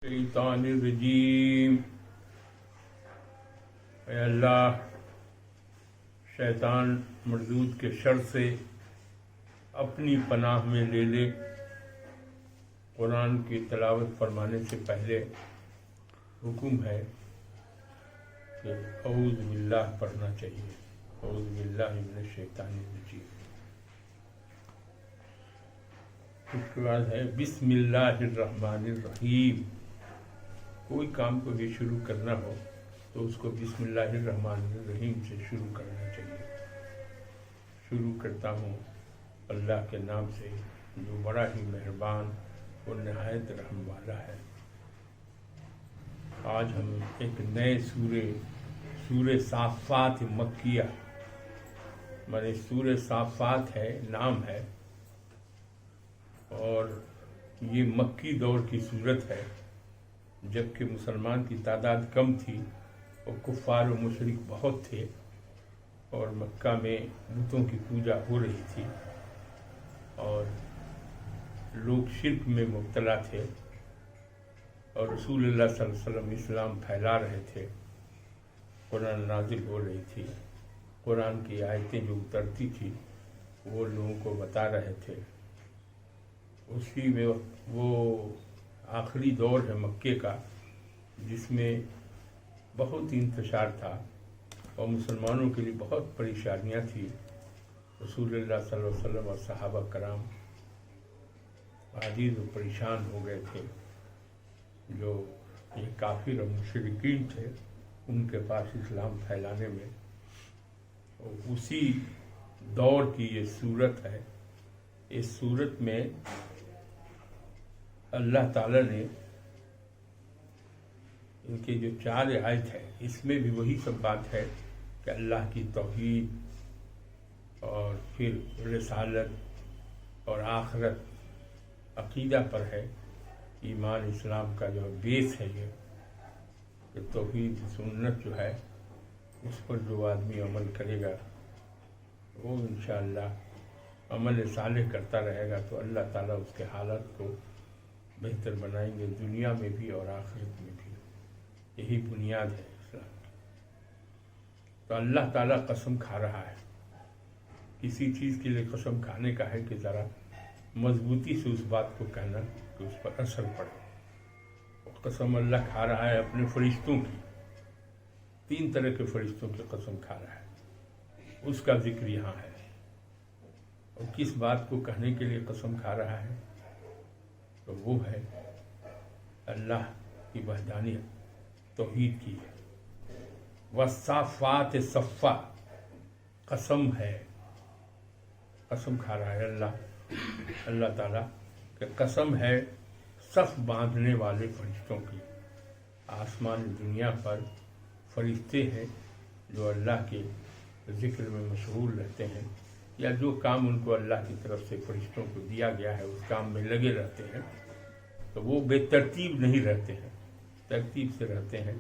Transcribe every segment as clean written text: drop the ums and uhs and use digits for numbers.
شیطان الرجیم۔ اے اللہ، شیطان مردود کے شر سے اپنی پناہ میں لے لے۔ قرآن کی تلاوت فرمانے سے پہلے حکم ہے کہ اعوذ باللہ پڑھنا چاہیے۔ اعوذ باللہ من الشیطان الرجیم۔ اس کے بعد ہے بسم اللہ الرحمن الرحیم۔ کوئی کام کو بھی شروع کرنا ہو تو اس کو بسم اللہ الرحمن الرحیم سے شروع کرنا چاہیے۔ شروع کرتا ہوں اللہ کے نام سے جو بڑا ہی مہربان اور نہایت رحم والا ہے۔ آج ہم ایک نئے سورہ صافات مکیہ، مانے سورہ صافات ہے، نام ہے، اور یہ مکی دور کی صورت ہے، جبکہ مسلمان کی تعداد کم تھی اور کفار و مشرک بہت تھے، اور مکہ میں بتوں کی پوجا ہو رہی تھی اور لوگ شرک میں مبتلا تھے، اور رسول اللہ صلی اللہ علیہ وسلم اسلام پھیلا رہے تھے۔ قرآن نازل ہو رہی تھی، قرآن کی آیتیں جو اترتی تھی وہ لوگوں کو بتا رہے تھے۔ اسی میں وہ آخری دور ہے مکے کا جس میں بہت انتشار تھا اور مسلمانوں کے لیے بہت پریشانیاں تھیں۔ رسول اللہ صلی اللہ علیہ وسلم اور صحابہ کرام عاجز و پریشان ہو گئے تھے۔ جو یہ کافر اور مشرکین تھے ان کے پاس اسلام پھیلانے میں، اور اسی دور کی یہ صورت ہے۔ اس صورت میں اللہ تعالیٰ نے ان کے جو 4 آیت ہے اس میں بھی وہی سب بات ہے کہ اللہ کی توحید اور پھر رسالت اور آخرت عقیدہ پر ہے۔ ایمان اسلام کا جو بیس ہے یہ کہ توحید سنت جو ہے اس پر جو آدمی عمل کرے گا وہ انشاءاللہ عمل صالح کرتا رہے گا تو اللہ تعالیٰ اس کے حالات کو بہتر بنائیں گے، دنیا میں بھی اور آخرت میں بھی۔ یہی بنیاد ہے اسلام کی۔ تو اللہ تعالیٰ قسم کھا رہا ہے۔ کسی چیز کے لیے قسم کھانے کا ہے کہ ذرا مضبوطی سے اس بات کو کہنا کہ اس پر اثر پڑے۔ اور قسم اللہ کھا رہا ہے اپنے فرشتوں کی، 3 طرح کے فرشتوں کی قسم کھا رہا ہے، اس کا ذکر یہاں ہے۔ اور کس بات کو کہنے کے لیے قسم کھا رہا ہے تو وہ ہے اللہ کی وحدانیت، توحید کی ہے۔ والصافات صفا، قسم ہے، قسم کھا رہا ہے اللہ تعالیٰ کہ قسم ہے صف باندھنے والے فرشتوں کی۔ آسمان دنیا پر فرشتے ہیں جو اللہ کے ذکر میں مشغول رہتے ہیں، یا جو کام ان کو اللہ کی طرف سے فرشتوں کو دیا گیا ہے اس کام میں لگے رہتے ہیں۔ تو وہ بے ترتیب نہیں رہتے ہیں، ترتیب سے رہتے ہیں،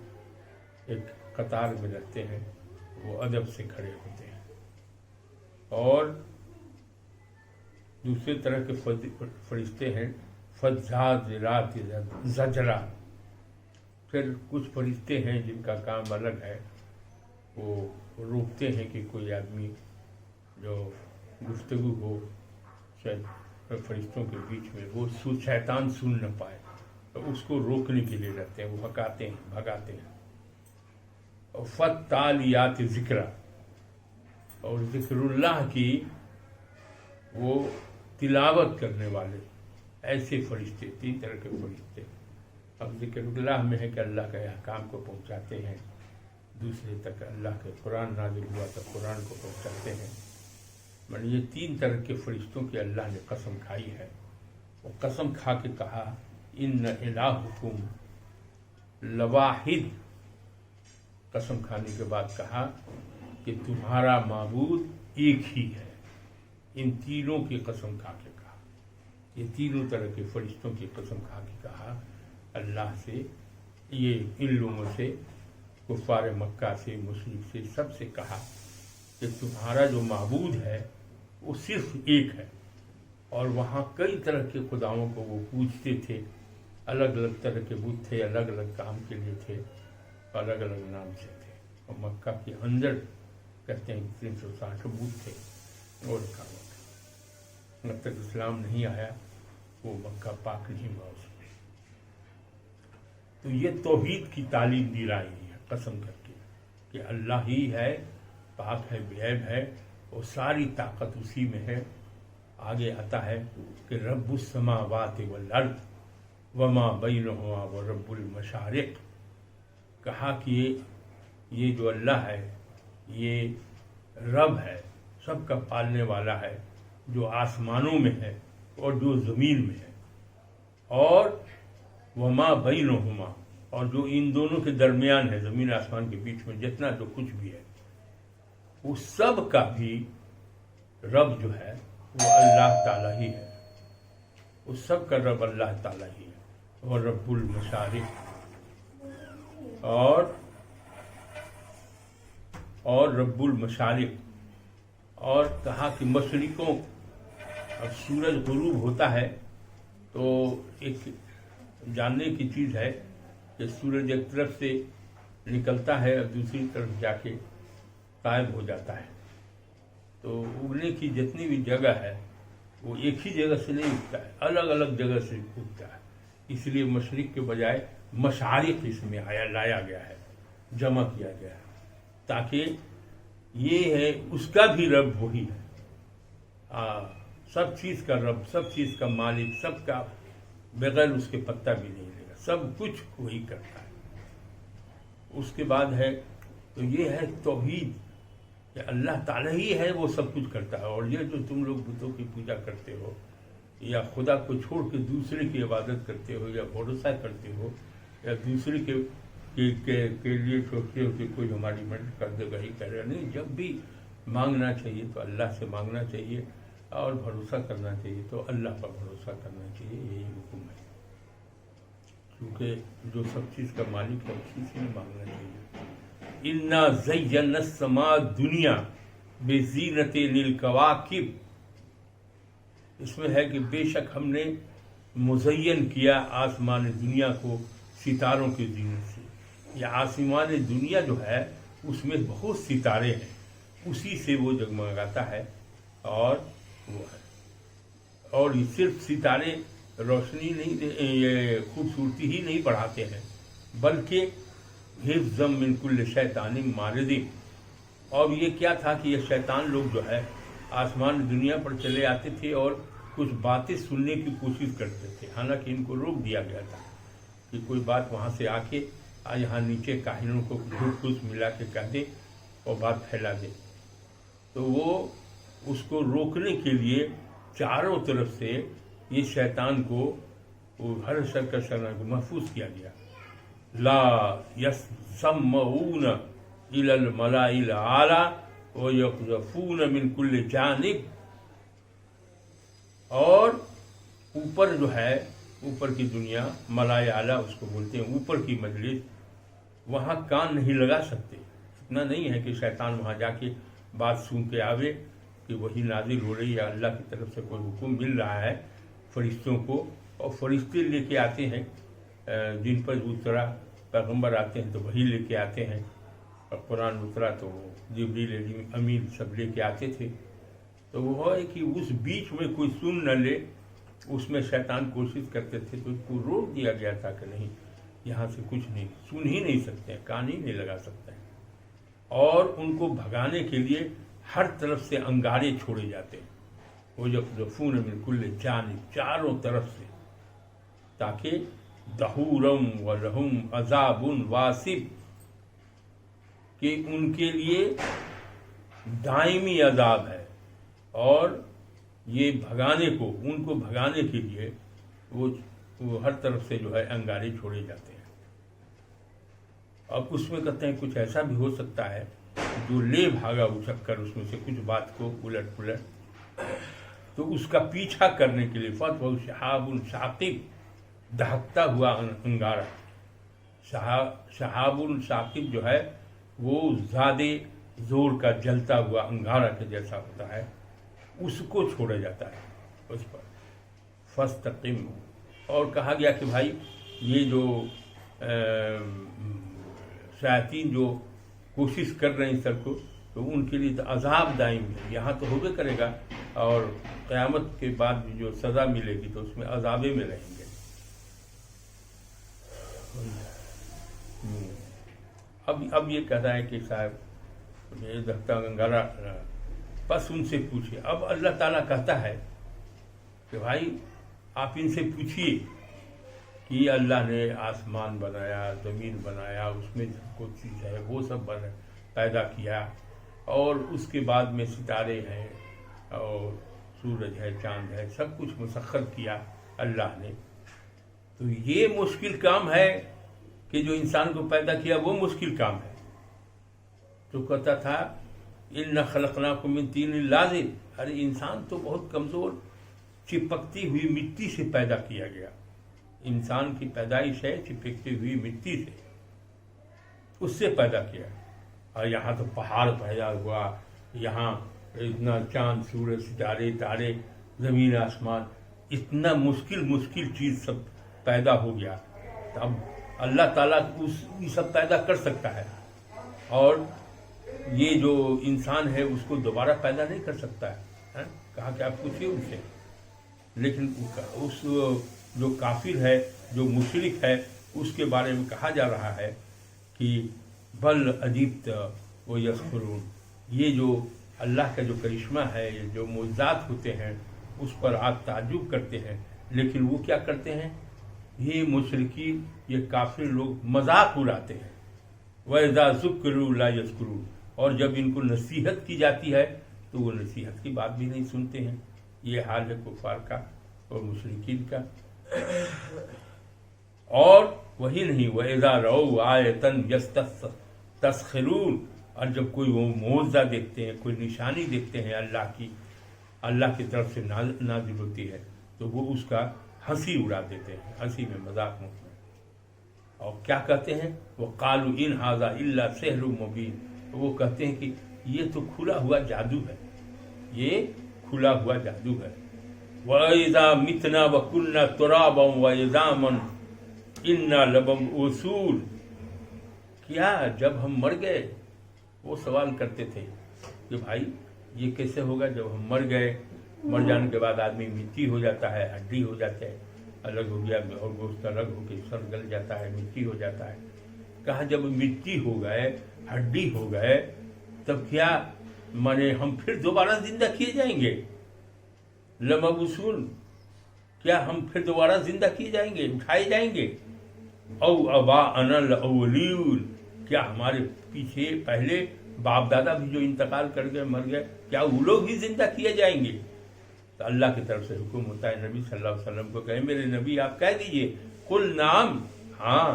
ایک قطار میں رہتے ہیں، وہ ادب سے کھڑے ہوتے ہیں۔ اور دوسرے طرح کے فرشتے ہیں فزازرات زجرا۔ پھر کچھ فرشتے ہیں جن کا کام الگ ہے، وہ روکتے ہیں کہ کوئی آدمی جو گفتگو ہو فرشتوں کے بیچ میں وہ شیطان سن نہ پائے، تو اس کو روکنے کے لیے رہتے ہیں، وہ بھگاتے ہیں۔ اور فالتالیات ذکرا، اور ذکر اللہ کی وہ تلاوت کرنے والے ایسے فرشتے، 3 طرح کے فرشتے۔ اب ذکر اللہ میں ہے کہ اللہ کے احکام کو پہنچاتے ہیں دوسرے تک، اللہ کے قرآن نازل ہوا تو قرآن کو پہنچاتے ہیں۔ یہ 3 طرح کے فرشتوں کی اللہ نے قسم کھائی ہے۔ وہ قسم کھا کے کہا ان الہکم لواحد، قسم کھانے کے بعد کہا کہ تمہارا معبود ایک ہی ہے۔ ان تینوں کی قسم کھا کے کہا، یہ تینوں طرح کے فرشتوں کی قسم کھا کے کہا اللہ سے، یہ ان لوگوں سے، کفار مکہ سے، مشرک سے، سب سے کہا کہ تمہارا جو معبود ہے وہ صرف ایک ہے، اور وہاں کئی طرح کے خداؤں کو وہ پوجتے تھے الگ الگ طرح کے بت تھے، الگ الگ کام کے لیے تھے، الگ الگ نام سے تھے. اور مکہ کے اندر کہتے ہیں کہ 360 بت تھے اور کام تھا. جب تک اسلام نہیں آیا وہ مکہ پاک نہیں ہوا اس میں. تو یہ توحید کی تعلیم دلائی ہے قسم کر کے کہ اللہ ہی ہے، پاک ہے، بے عیب ہے، اور ساری طاقت اسی میں ہے. آگے آتا ہے کہ رب السماوات والارض وما بینہما ورب المشارق. کہا کہ یہ جو اللہ ہے یہ رب ہے، سب کا پالنے والا ہے، جو آسمانوں میں ہے اور جو زمین میں ہے، اور وما بینہما، اور جو ان دونوں کے درمیان ہے، زمین آسمان کے بیچ میں جتنا جو کچھ بھی ہے، اس سب کا بھی رب جو ہے وہ اللہ تعالیٰ ہی ہے. اس سب کا رب اللہ تعالیٰ ہی ہے. اور رب المشارق، اور رب المشارق. اور کہا کہ مشرقوں، اب سورج غروب ہوتا ہے تو ایک جاننے کی چیز ہے کہ سورج ایک طرف سے نکلتا ہے اور دوسری طرف جا کے غائب ہو جاتا ہے. تو اگنے کی جتنی بھی جگہ ہے وہ ایک ہی جگہ سے نہیں اگتا ہے، الگ الگ جگہ سے اگتا ہے. اس لیے مشرق کے بجائے مشارق اس میں لایا گیا ہے، جمع کیا گیا ہے، تاکہ یہ ہے اس کا بھی رب وہی ہے، سب چیز کا رب، سب چیز کا مالک، سب کا بغیر اس کے پتہ بھی نہیں لے گا، سب کچھ وہی کرتا ہے. اس کے بعد ہے تو یہ ہے توحید کہ اللہ تعالیٰ ہی ہے، وہ سب کچھ کرتا ہے. اور یہ جو تم لوگ بتوں کی پوجا کرتے ہو یا خدا کو چھوڑ کے دوسرے کی عبادت کرتے ہو یا بھروسہ کرتے ہو یا دوسرے کے لیے سوچتے ہو کہ کوئی ہماری مدد کر دے گا، ہی کر رہا نہیں. جب بھی مانگنا چاہیے تو اللہ سے مانگنا چاہیے، اور بھروسہ کرنا چاہیے تو اللہ پر بھروسہ کرنا چاہیے. یہی حکم ہے، کیونکہ جو سب چیز کا مالک ہے اسی سے مانگنا چاہیے. اِنَّا زَيَّنَّا السَّمَاءَ الدُّنْيَا بِزِينَةٍ لِلْكَوَاكِبِ. اس میں ہے کہ بے شک ہم نے مزین کیا آسمان دنیا کو ستاروں کی زینت سے. یہ آسمان دنیا جو ہے اس میں بہت ستارے ہیں، اسی سے وہ جگمگاتا ہے. اور وہ ہے، اور یہ صرف ستارے روشنی نہیں، یہ خوبصورتی ہی نہیں بڑھاتے ہیں، بلکہ حفظا من کل شیطان مارد. اور یہ کیا تھا کہ یہ شیطان لوگ جو ہے آسمان دنیا پر چلے آتے تھے اور کچھ باتیں سننے کی کوشش کرتے تھے، حالانکہ ان کو روک دیا گیا تھا کہ کوئی بات وہاں سے آ کے یہاں نیچے کاہنوں کو کچھ ملا کے کہہ دے اور بات پھیلا دے. تو وہ اس کو روکنے کے لیے چاروں طرف سے یہ شیطان کو وہ ہر شر کو محفوظ کیا گیا. لا یسمعون الی الملاء الاعلی ویقذفون من کل جانب. اور اوپر جو ہے، اوپر کی دنیا، ملائے اعلیٰ اس کو بولتے ہیں، اوپر کی مجلس، وہاں کان نہیں لگا سکتے. اتنا نہیں ہے کہ شیطان وہاں جا کے بات سن کے آوے کہ وہی نازل ہو رہی ہے، اللہ کی طرف سے کوئی حکم مل رہا ہے فرشتوں کو، اور فرشتے لے کے آتے ہیں جن پر اترا، پیغمبر آتے ہیں تو وہی لے کے آتے ہیں، اور قرآن اترا تو جبریل امین سب لے کے آتے تھے. تو وہ ہے کہ اس بیچ میں کوئی سن نہ لے، اس میں شیطان کوشش کرتے تھے تو اس کو روک دیا گیا تھا کہ نہیں، یہاں سے کچھ نہیں، سن ہی نہیں سکتے ہیں، کان ہی نہیں لگا سکتے ہیں. اور ان کو بھگانے کے لیے ہر طرف سے انگارے چھوڑے جاتے ہیں، وہ یقذفون من کل جانب، چاروں طرف سے، تاکہ دحورم ولہم عذاب واصب، کہ ان کے لیے دائمی عذاب ہے. اور یہ بھگانے کو، ان کو بھگانے کے لیے وہ ہر طرف سے جو ہے انگارے چھوڑے جاتے ہیں. اب اس میں کہتے ہیں کچھ ایسا بھی ہو سکتا ہے جو لے بھاگا اچک کر اس میں سے کچھ بات کو الٹ پلٹ، تو اس کا پیچھا کرنے کے لیے فتح شہاب ثاقب، دہکتا ہوا انگارہ. شہاب ثاقب جو ہے وہ زیادہ زور کا جلتا ہوا انگارہ کے جیسا ہوتا ہے، اس کو چھوڑا جاتا ہے اس پر. فاستقم، اور کہا گیا کہ بھائی یہ جو شیاطین جو کوشش کر رہے ہیں سب کو، تو ان کے لیے تو عذاب دائم ہے، یہاں تو ہوبے کرے گا، اور قیامت کے بعد بھی جو سزا ملے گی تو اس میں عذابے میں رہیں گے۔ اب یہ کہتا ہے کہ صاحب یہ دھکتا گنگارا، بس ان سے پوچھئے۔ اب اللہ تعالیٰ کہتا ہے کہ بھائی آپ ان سے پوچھئے کہ اللہ نے آسمان بنایا، زمین بنایا، اس میں جو کچھ چیز ہے وہ سب پیدا کیا، اور اس کے بعد میں ستارے ہیں اور سورج ہے، چاند ہے، سب کچھ مسخر کیا اللہ نے۔ تو یہ مشکل کام ہے کہ جو انسان کو پیدا کیا وہ مشکل کام ہے۔ تو کہتا تھا اِنَّا خَلَقْنَاكُم مِّن طِینٍ لَازِبٍ، ارے انسان تو بہت کمزور چپکتی ہوئی مٹی سے پیدا کیا گیا۔ انسان کی پیدائش ہے چپکتی ہوئی مٹی سے، اس سے پیدا کیا، اور یہاں تو پہاڑ پیدا ہوا، یہاں اتنا چاند، سورج، ستارے، تارے، زمین، آسمان، اتنا مشکل چیز سب پیدا ہو گیا۔ اب اللہ تعالیٰ یہ سب پیدا کر سکتا ہے، اور یہ جو انسان ہے اس کو دوبارہ پیدا نہیں کر سکتا ہے۔ کہا کہ آپ پوچھیے ان سے، لیکن اس جو کافر ہے، جو مشرک ہے، اس کے بارے میں کہا جا رہا ہے کہ بل عجیبت و یسخرون، یہ جو اللہ کا جو کرشمہ ہے، یہ جو معجزات ہوتے ہیں اس پر آپ تعجب کرتے ہیں، لیکن وہ کیا کرتے ہیں؟ یہ مشرکین، یہ کافر لوگ مذاق اڑاتے ہیں۔ وَإِذَا ذُكِّرُوا لَا يَذْكُرُونَ، اور جب ان کو نصیحت کی جاتی ہے تو وہ نصیحت کی بات بھی نہیں سنتے ہیں۔ یہ حال ہے کفار کا اور مشرکین کا۔ اور وہی نہیں، وَإِذَا رَأَوْا آیَةً يَسْتَسْخِرُونَ، اور جب کوئی وہ معجزہ دیکھتے ہیں، کوئی نشانی دیکھتے ہیں اللہ کی طرف سے نازل ہوتی ہے، تو وہ اس کا ہنسی اڑا دیتے ہیں، ہنسی میں، مذاق میں، اور کیا کہتے ہیں؟ وَقَالُوا إِنْ هَذَا إِلَّا سِحْرٌ مُبِينٌ، وہ کہتے ہیں کہ یہ تو کھلا ہوا جادو ہے، یہ کھلا ہوا جادو ہے۔ وَإِذَا مِتْنَا وَكُنَّا تُرَابًا وَعِظَامًا إِنَّا لَمَبْعُوثُونَ، کیا جب ہم مر گئے؟ وہ سوال کرتے تھے کہ بھائی یہ کیسے ہوگا جب ہم مر گئے؟ مر جانے کے بعد آدمی مٹی ہو جاتا ہے، ہڈی ہو جاتے ہیں، الگ ہو گیا اور گوشت الگ ہو کے سر گل جاتا ہے، مٹی ہو جاتا ہے۔ کہا جب مٹی ہو گئے، ہڈی ہو گئے، تب کیا مانے ہم پھر دوبارہ زندہ کیے جائیں گے؟ لمبعوثون، کیا ہم پھر دوبارہ زندہ کیے جائیں گے، اٹھائے جائیں گے؟ او آباؤنا الاولون، کیا ہمارے پیچھے پہلے باپ دادا بھی جو انتقال کر گئے، مر گئے، کیا وہ لوگ بھی زندہ کیے جائیں گے؟ تو اللہ کی طرف سے حکم ہوتا ہے نبی صلی اللہ علیہ وسلم کو، کہیں میرے نبی آپ کہہ دیجئے قل نعم، ہاں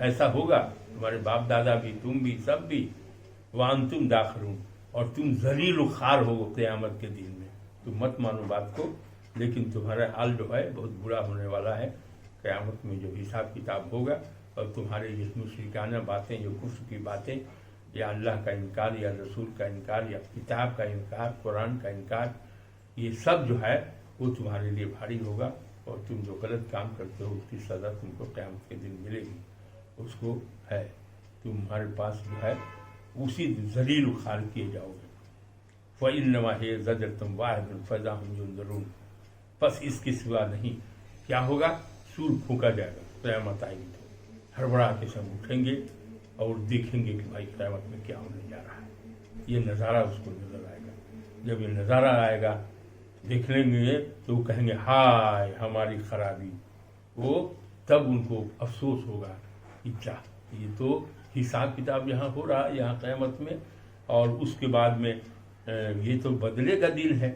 ایسا ہوگا، تمہارے باپ دادا بھی، تم بھی، سب بھی، وانتم داخلون، اور تم ذلیل و خوار ہو قیامت کے دن میں۔ تم مت مانو بات کو، لیکن تمہارا حال جو ہے بہت برا ہونے والا ہے۔ قیامت میں جو حساب کتاب ہوگا، اور تمہارے یہ مشرکانہ باتیں، جو کفر کی باتیں، یا اللہ کا انکار، یا رسول کا انکار، یا کتاب کا انکار، قرآن کا انکار، یہ سب جو ہے وہ تمہارے لیے بھاری ہوگا، اور تم جو غلط کام کرتے ہو اس کی سزا تم کو قیامت کے دن ملے گی۔ اس کو ہے تمہارے پاس جو ہے اسی ذلیل و خوار کیے جاؤ گے۔ فَإِنَّمَا هِيَ زَجْرَةٌ وَاحِدَةٌ فَإِذَا هُمْ يُنظَرُونَ، بس اس کے سوا نہیں کیا ہوگا؟ سور پھونکا جائے گا، قیامت آئے گی تو ہڑبڑا کے سب اٹھیں گے اور دیکھیں گے کہ بھائی قیامت میں کیا ہونے جا رہا ہے۔ یہ نظارہ اس کو نظر آئے گا۔ جب یہ نظارہ آئے گا دیکھ لیں گے تو وہ کہیں گے ہائے ہماری خرابی، وہ تب ان کو افسوس ہوگا کہ کیا یہ تو حساب کتاب یہاں ہو رہا ہے، یہاں قیامت میں، اور اس کے بعد میں یہ تو بدلے کا دن ہے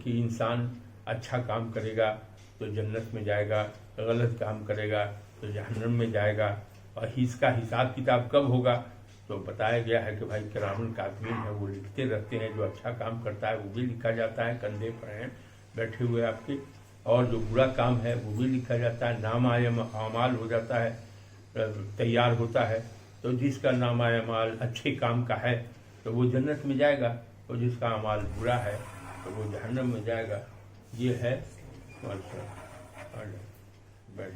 کہ انسان اچھا کام کرے گا تو جنت میں جائے گا، غلط کام کرے گا تو جہنم میں جائے گا۔ اور اس کا حساب کتاب کب ہوگا؟ تو بتایا گیا ہے کہ بھائی کرام الکاتبین ہے، وہ لکھتے رہتے ہیں، جو اچھا کام کرتا ہے وہ بھی لکھا جاتا ہے، کندھے پر ہیں بیٹھے ہوئے آپ کے، اور جو برا کام ہے وہ بھی لکھا جاتا ہے، نامہ اعمال ہو جاتا ہے، تیار ہوتا ہے۔ تو جس کا نامہ اعمال اچھے کام کا ہے تو وہ جنت میں جائے گا، اور جس کا اعمال برا ہے تو وہ جہنم میں جائے گا۔ یہ ہے بیٹھ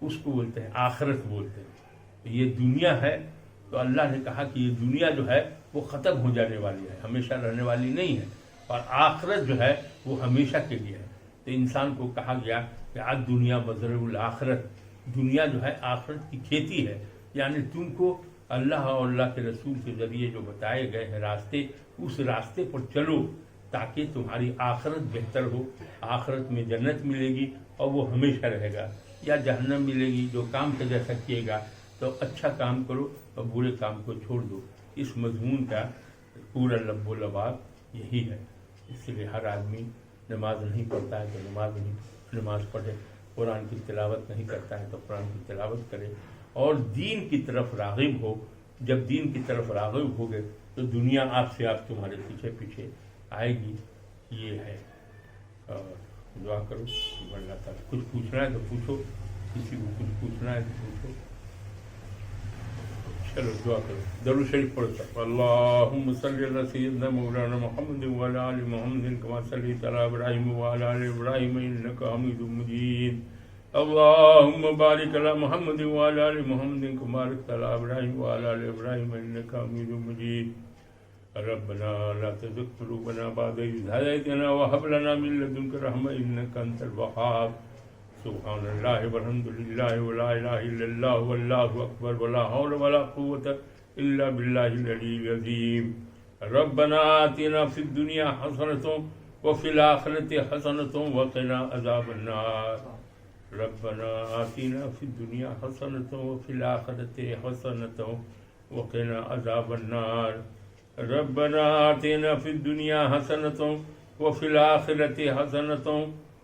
اس کو بولتے ہیں آخرت بولتے ہیں. یہ دنیا ہے تو اللہ نے کہا کہ یہ دنیا جو ہے وہ ختم ہو جانے والی ہے، ہمیشہ رہنے والی نہیں ہے، اور آخرت جو ہے وہ ہمیشہ کے لیے ہے. تو انسان کو کہا گیا کہ آج دنیا بزرگ الآخرت، دنیا جو ہے آخرت کی کھیتی ہے. یعنی تم کو اللہ اور اللہ کے رسول کے ذریعے جو بتائے گئے ہیں راستے، اس راستے پر چلو تاکہ تمہاری آخرت بہتر ہو. آخرت میں جنت ملے گی اور وہ ہمیشہ رہے گا، یا جہنم ملے گی. جو کام کا جیسا کیے گا تو اچھا کام کرو اور برے کام کو چھوڑ دو. اس مضمون کا پورا لب و لباب یہی ہے. اس لیے ہر آدمی نماز نہیں پڑھتا ہے تو نماز پڑھے، قرآن کی تلاوت نہیں کرتا ہے تو قرآن کی تلاوت کرے، اور دین کی طرف راغب ہو. جب دین کی طرف راغب ہوگے تو دنیا آپ سے آپ تمہارے پیچھے پیچھے آئے گی. یہ ہے. اور دعا کرو اللہ تعالیٰ. کچھ پوچھنا ہے تو پوچھو، کسی کو کچھ پوچھنا ہے تو پوچھو. چلو دعا کرو، درود شریف پڑھو سب. اللہم صلی علی سیدنا مولانا محمد وعلی آل محمد کما صلیت علی ابراہیم وعلی آل ابراہیم انک حمید مجید. اللہم بارک علی محمد وعلی آل محمد کما بارکت علی ابراہیم وعلی آل ابراہیم انک حمید مجید. ربنا لا تزغ قلوبنا بعد إذ هديتنا وهب لنا من لدنك رحمة إنك أنت الوهاب. سبحان اللہ والحمد للہ ولا الہ الا اللہ واللہ اکبر ولا حول ولا قوة الا باللہ العلی العظیم. ربنا آتنا فی الدنیا حسنة وفی الآخرة حسنة وقنا عذاب النار. ربنا آتنا فی الدنیا حسنة وفی الآخرة حسنة وقنا عذاب النار. ربنا آتنا فی الدنیا حسنة وفی الآخرة حسنة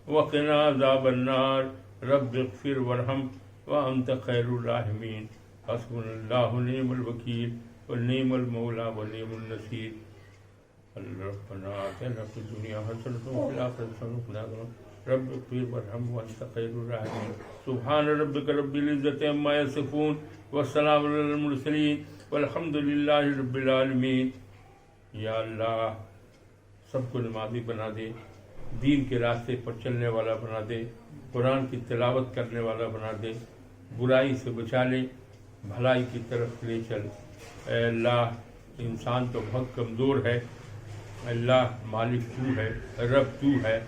وقنا عذاب النار. رب اغفر وارحم وانت خیر الراحمین. حسبنا اللہ ونعم الوکیل ونعم المولا ونعم النصیر. ربنا آتنا فی الدنیا حسنة وفی الآخرة حسنة وقنا عذاب النار. رب اغفر وارحم وانت خیر الراحمین. سبحان ربک رب العزة عما یصفون والسلام علی المرسلین والحمد للہ رب العالمین. یا اللہ سب کو نمازی بنا دے، دین کے راستے پر چلنے والا بنا دے، قرآن کی تلاوت کرنے والا بنا دے، برائی سے بچا لے، بھلائی کی طرف لے چل. اے اللہ انسان تو بہت کمزور ہے، اللہ مالک تو ہے، رب تو ہے.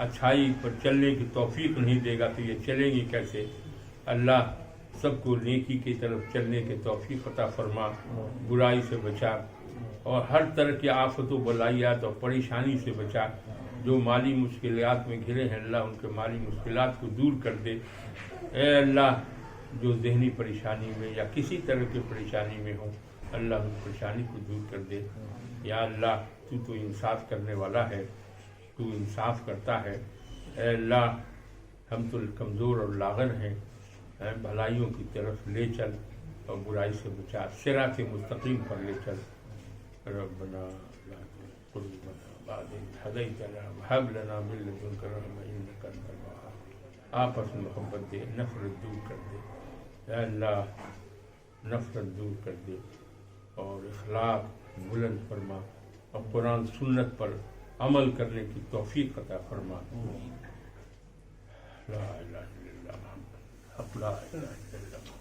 اچھائی پر چلنے کی توفیق نہیں دے گا تو یہ چلیں گی کیسے؟ اللہ سب کو نیکی کی طرف چلنے کی توفیق عطا فرما، برائی سے بچا، اور ہر طرح کی آفت و بلائیات اور پریشانی سے بچا. جو مالی مشکلات میں گھرے ہیں اللہ ان کے مالی مشکلات کو دور کر دے. اے اللہ جو ذہنی پریشانی میں یا کسی طرح کی پریشانی میں ہوں اللہ اس پریشانی کو دور کر دے. یا اللہ تو انصاف کرنے والا ہے، تو انصاف کرتا ہے. اے اللہ ہم تو کمزور اور لاغر ہیں، بھلائیوں کی طرف لے چل اور برائی سے بچا، صراط مستقیم پر لے چل. ربنا لا تزغ قلوبنا بعد إذ هديتنا وهب لنا من لدنك رحمة إنك أنت الوهاب. آپس میں محبت دے، نفرت دور کر دے. اے اللہ نفرت دور کر دے اور اخلاق بلند فرما، اور قرآن سنت پر عمل کرنے کی توفیق عطا فرما. لا الہ الا اللہ محمد حق لا الہ الا اللہ.